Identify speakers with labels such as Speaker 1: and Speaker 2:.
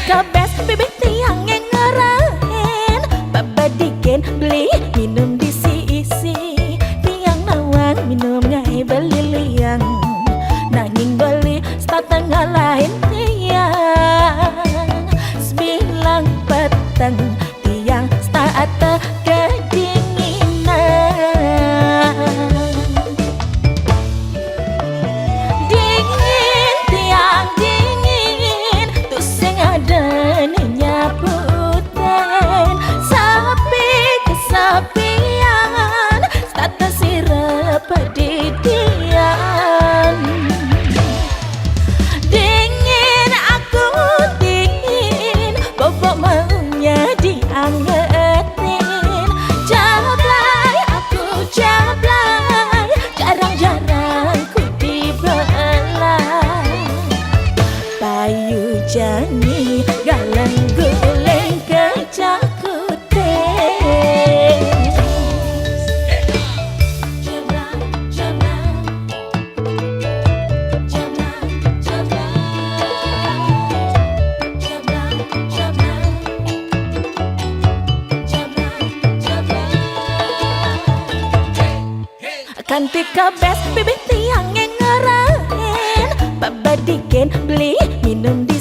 Speaker 1: kabes bibit tiang yang ngarahin babadiken beli minum di isi tiang nawang minum ngai beli liang nanging beli setengah lain tiang sembilan petang tiang start kedinginan dingin tiang dingin tuh sing ada nyaputan sapi kesapian start sirap pedidian dingin aku dingin bobok maunya diangetin jablay aku jablay jarang-jarang ku dibelai payu jani galang guling kejakuten jablay jablay jablay jablay jablay kanti kabes bibit tiang yang ngarahin babadiken beli minum di